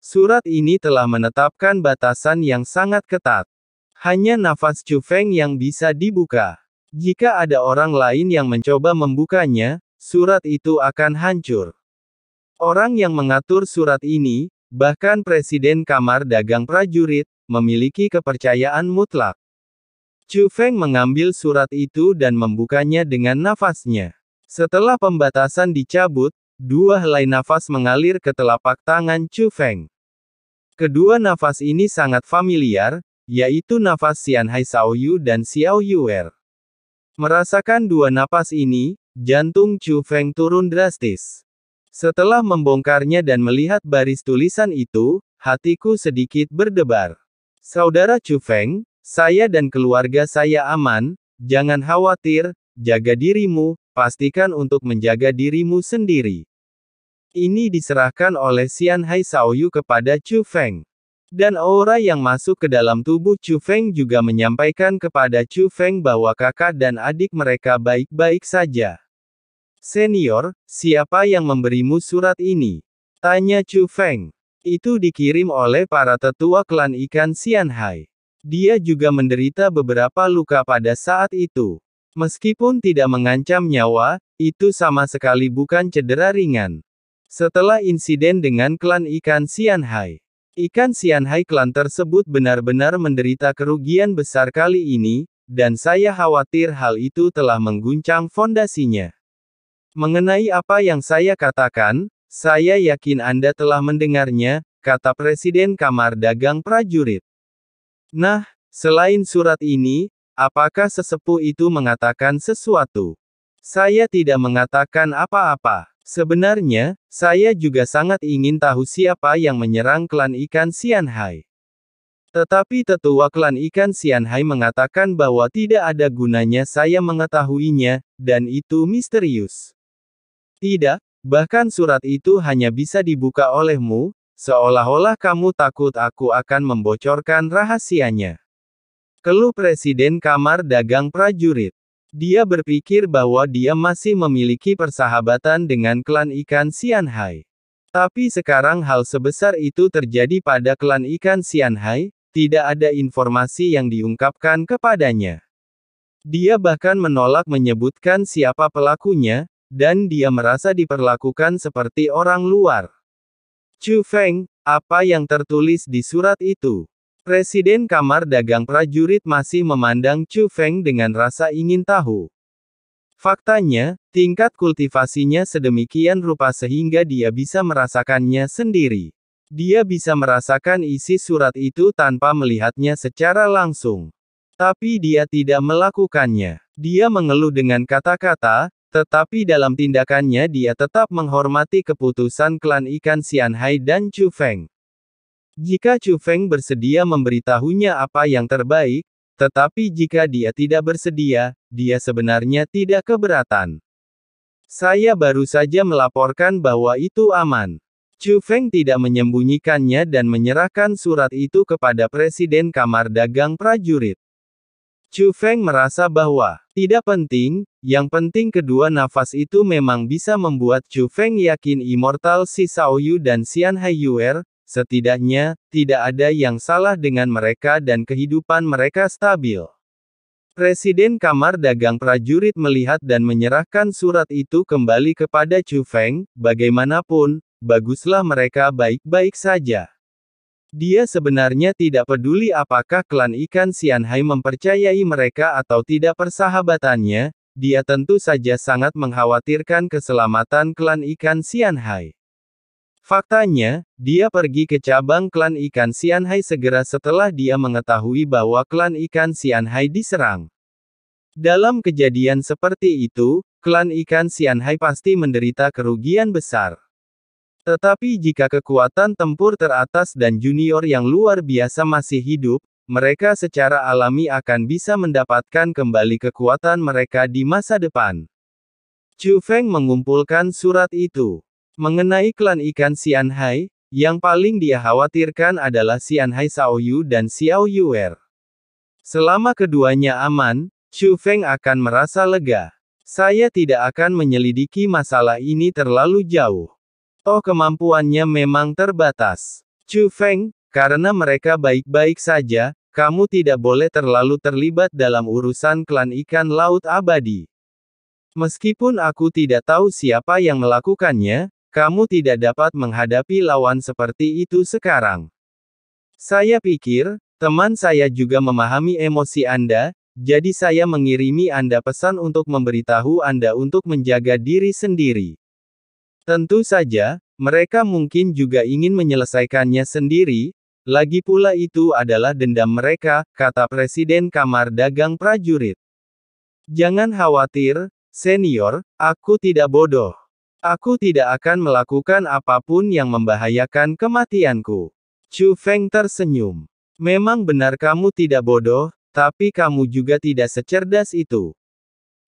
Surat ini telah menetapkan batasan yang sangat ketat. Hanya nafas Chu Feng yang bisa dibuka. Jika ada orang lain yang mencoba membukanya, surat itu akan hancur. Orang yang mengatur surat ini, bahkan Presiden Kamar Dagang Prajurit, memiliki kepercayaan mutlak. Chu Feng mengambil surat itu dan membukanya dengan nafasnya. Setelah pembatasan dicabut, dua helai nafas mengalir ke telapak tangan Chu Feng. Kedua nafas ini sangat familiar, yaitu nafas Xian Hai Xiaoyu dan Xiao Yuer. Merasakan dua napas ini, jantung Chu Feng turun drastis. Setelah membongkarnya dan melihat baris tulisan itu, hatiku sedikit berdebar. Saudara Chu Feng, saya dan keluarga saya aman, jangan khawatir, jaga dirimu, pastikan untuk menjaga dirimu sendiri. Ini diserahkan oleh Xian Hai Xiaoyu kepada Chu Feng. Dan aura yang masuk ke dalam tubuh Chu Feng juga menyampaikan kepada Chu Feng bahwa kakak dan adik mereka baik-baik saja. Senior, siapa yang memberimu surat ini? Tanya Chu Feng. Itu dikirim oleh para tetua klan ikan Xian Hai. Dia juga menderita beberapa luka pada saat itu. Meskipun tidak mengancam nyawa, itu sama sekali bukan cedera ringan. Setelah insiden dengan klan ikan Xian Hai, ikan Xian Hai klan tersebut benar-benar menderita kerugian besar kali ini, dan saya khawatir hal itu telah mengguncang fondasinya. Mengenai apa yang saya katakan, saya yakin Anda telah mendengarnya, kata Presiden Kamar Dagang Prajurit. Nah, selain surat ini, apakah sesepuh itu mengatakan sesuatu? Saya tidak mengatakan apa-apa. Sebenarnya, saya juga sangat ingin tahu siapa yang menyerang klan ikan Xian Hai. Tetapi tetua klan ikan Xian Hai mengatakan bahwa tidak ada gunanya saya mengetahuinya, dan itu misterius. Tidak, bahkan surat itu hanya bisa dibuka olehmu, seolah-olah kamu takut aku akan membocorkan rahasianya. Keluh Presiden Kamar Dagang Prajurit. Dia berpikir bahwa dia masih memiliki persahabatan dengan klan ikan Xian Hai. Tapi sekarang hal sebesar itu terjadi pada klan ikan Xian Hai, tidak ada informasi yang diungkapkan kepadanya. Dia bahkan menolak menyebutkan siapa pelakunya, dan dia merasa diperlakukan seperti orang luar. Chu Feng, apa yang tertulis di surat itu? Presiden Kamar Dagang Prajurit masih memandang Chu Feng dengan rasa ingin tahu. Faktanya, tingkat kultivasinya sedemikian rupa sehingga dia bisa merasakannya sendiri. Dia bisa merasakan isi surat itu tanpa melihatnya secara langsung. Tapi dia tidak melakukannya. Dia mengeluh dengan kata-kata, tetapi dalam tindakannya dia tetap menghormati keputusan klan ikan Xian Hai dan Chu Feng. Jika Chu Feng bersedia memberitahunya apa yang terbaik, tetapi jika dia tidak bersedia, dia sebenarnya tidak keberatan. Saya baru saja melaporkan bahwa itu aman. Chu Feng tidak menyembunyikannya dan menyerahkan surat itu kepada Presiden Kamar Dagang Prajurit. Chu Feng merasa bahwa tidak penting, yang penting kedua nafas itu memang bisa membuat Chu Feng yakin immortal Si Xiaoyu dan Xian Hai Yuer, setidaknya, tidak ada yang salah dengan mereka dan kehidupan mereka stabil. Presiden Kamar Dagang Prajurit melihat dan menyerahkan surat itu kembali kepada Chu Feng, bagaimanapun, baguslah mereka baik-baik saja. Dia sebenarnya tidak peduli apakah klan ikan Xian Hai mempercayai mereka atau tidak persahabatannya, dia tentu saja sangat mengkhawatirkan keselamatan klan ikan Xian Hai. Faktanya, dia pergi ke cabang klan ikan Xian Hai segera setelah dia mengetahui bahwa klan ikan Xian Hai diserang. Dalam kejadian seperti itu, klan ikan Xian Hai pasti menderita kerugian besar. Tetapi jika kekuatan tempur teratas dan junior yang luar biasa masih hidup, mereka secara alami akan bisa mendapatkan kembali kekuatan mereka di masa depan. Chu Feng mengumpulkan surat itu. Mengenai klan ikan Xian Hai, yang paling dia khawatirkan adalah Xian Hai Xiaoyu dan Xiao Yuer. Selama keduanya aman, Chu Feng akan merasa lega. Saya tidak akan menyelidiki masalah ini terlalu jauh. Toh kemampuannya memang terbatas. Chu Feng, karena mereka baik-baik saja, kamu tidak boleh terlalu terlibat dalam urusan klan ikan laut abadi. Meskipun aku tidak tahu siapa yang melakukannya, kamu tidak dapat menghadapi lawan seperti itu sekarang. Saya pikir, teman saya juga memahami emosi Anda, jadi saya mengirimi Anda pesan untuk memberitahu Anda untuk menjaga diri sendiri. Tentu saja, mereka mungkin juga ingin menyelesaikannya sendiri, lagi pula itu adalah dendam mereka, kata Presiden Kamar Dagang Prajurit. Jangan khawatir, senior, aku tidak bodoh. Aku tidak akan melakukan apapun yang membahayakan kematianku. Chu Feng tersenyum. Memang benar kamu tidak bodoh, tapi kamu juga tidak secerdas itu.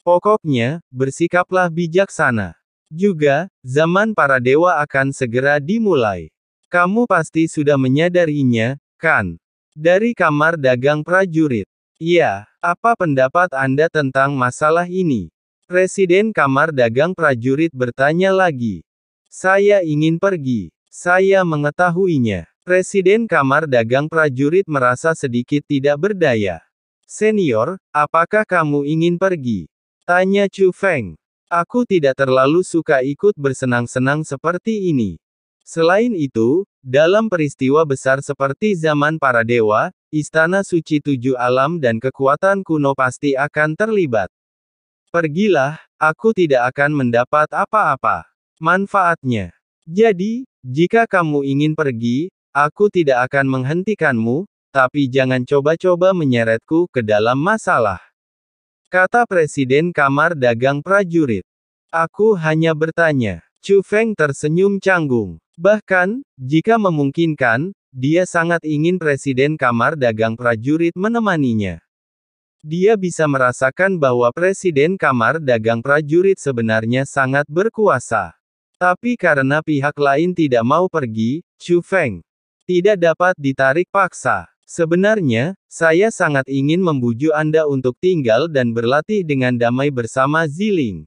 Pokoknya, bersikaplah bijaksana. Juga, zaman para dewa akan segera dimulai. Kamu pasti sudah menyadarinya, kan? Dari Kamar Dagang Prajurit. Iya, apa pendapat Anda tentang masalah ini? Presiden Kamar Dagang Prajurit bertanya lagi. Saya ingin pergi. Saya mengetahuinya. Presiden Kamar Dagang Prajurit merasa sedikit tidak berdaya. Senior, apakah kamu ingin pergi? Tanya Chu Feng. Aku tidak terlalu suka ikut bersenang-senang seperti ini. Selain itu, dalam peristiwa besar seperti zaman para dewa, Istana Suci Tujuh Alam dan kekuatan kuno pasti akan terlibat. Pergilah, aku tidak akan mendapat apa-apa manfaatnya. Jadi, jika kamu ingin pergi, aku tidak akan menghentikanmu, tapi jangan coba-coba menyeretku ke dalam masalah. Kata Presiden Kamar Dagang Prajurit. Aku hanya bertanya. Chu Feng tersenyum canggung. Bahkan, jika memungkinkan, dia sangat ingin Presiden Kamar Dagang Prajurit menemaninya. Dia bisa merasakan bahwa Presiden Kamar Dagang Prajurit sebenarnya sangat berkuasa. Tapi karena pihak lain tidak mau pergi, Chu Feng tidak dapat ditarik paksa. Sebenarnya, saya sangat ingin membujuk Anda untuk tinggal dan berlatih dengan damai bersama Ziling.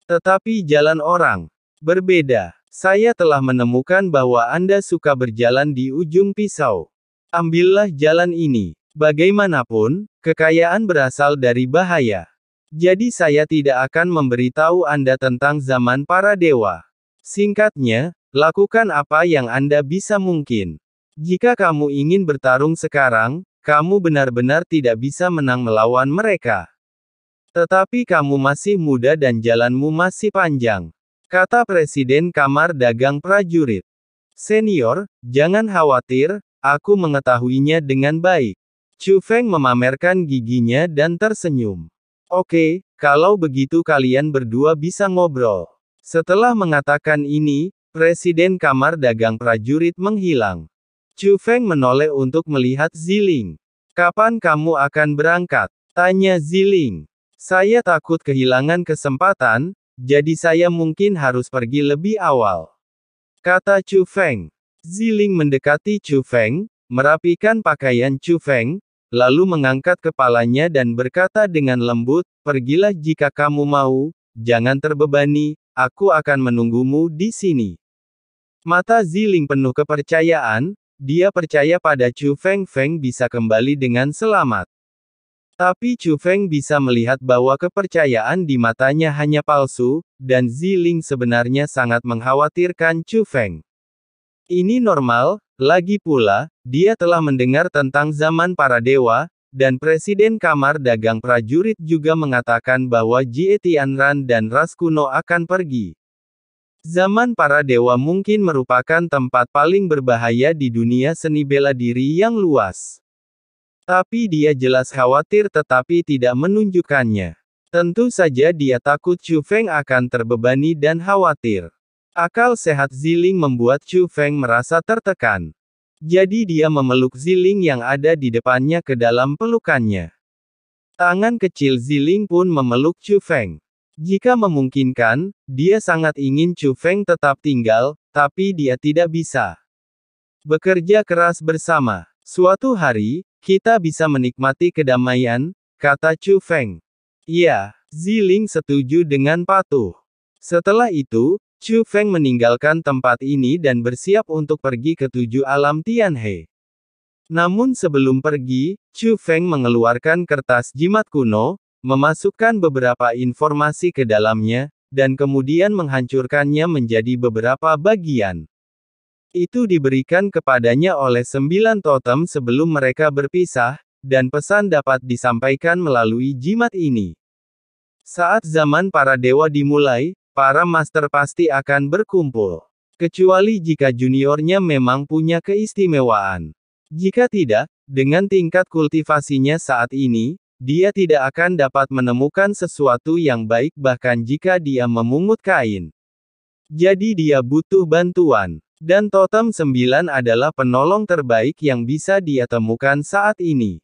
Tetapi jalan orang berbeda. Saya telah menemukan bahwa Anda suka berjalan di ujung pisau. Ambillah jalan ini. Bagaimanapun, kekayaan berasal dari bahaya. Jadi saya tidak akan memberitahu Anda tentang zaman para dewa. Singkatnya, lakukan apa yang Anda bisa mungkin. Jika kamu ingin bertarung sekarang, kamu benar-benar tidak bisa menang melawan mereka. Tetapi kamu masih muda dan jalanmu masih panjang. Kata Presiden Kamar Dagang Prajurit. Senior, jangan khawatir, aku mengetahuinya dengan baik. Chu Feng memamerkan giginya dan tersenyum. Oke, kalau begitu kalian berdua bisa ngobrol. Setelah mengatakan ini, Presiden Kamar Dagang Prajurit menghilang. Chu Feng menoleh untuk melihat Ziling. Kapan kamu akan berangkat? Tanya Ziling. Saya takut kehilangan kesempatan, jadi saya mungkin harus pergi lebih awal. Kata Chu Feng. Ziling mendekati Chu Feng, merapikan pakaian Chu Feng, lalu mengangkat kepalanya dan berkata dengan lembut, pergilah jika kamu mau, jangan terbebani, aku akan menunggumu di sini. Mata Ziling penuh kepercayaan. Dia percaya pada Chu Feng bisa kembali dengan selamat. Tapi Chu Feng bisa melihat bahwa kepercayaan di matanya hanya palsu, dan Ziling sebenarnya sangat mengkhawatirkan Chu Feng. Ini normal, lagi pula, dia telah mendengar tentang zaman para dewa, dan Presiden Kamar Dagang Prajurit juga mengatakan bahwa Jie Tianran dan ras kuno akan pergi. Zaman para dewa mungkin merupakan tempat paling berbahaya di dunia seni bela diri yang luas. Tapi dia jelas khawatir tetapi tidak menunjukkannya. Tentu saja dia takut Chu Feng akan terbebani dan khawatir. Akal sehat Ziling membuat Chu Feng merasa tertekan. Jadi dia memeluk Ziling yang ada di depannya ke dalam pelukannya. Tangan kecil Ziling pun memeluk Chu Feng. Jika memungkinkan, dia sangat ingin Chu Feng tetap tinggal, tapi dia tidak bisa. Bekerja keras bersama. Suatu hari, kita bisa menikmati kedamaian, kata Chu Feng. Iya, Ziling setuju dengan patuh. Setelah itu, Chu Feng meninggalkan tempat ini dan bersiap untuk pergi ke 7 alam Tianhe. Namun sebelum pergi, Chu Feng mengeluarkan kertas jimat kuno, memasukkan beberapa informasi ke dalamnya, dan kemudian menghancurkannya menjadi beberapa bagian. Itu diberikan kepadanya oleh 9 totem sebelum mereka berpisah, dan pesan dapat disampaikan melalui jimat ini. Saat zaman para dewa dimulai, para master pasti akan berkumpul. Kecuali jika juniornya memang punya keistimewaan. Jika tidak, dengan tingkat kultivasinya saat ini, dia tidak akan dapat menemukan sesuatu yang baik bahkan jika dia memungut kain. Jadi dia butuh bantuan. Dan totem 9 adalah penolong terbaik yang bisa dia temukan saat ini.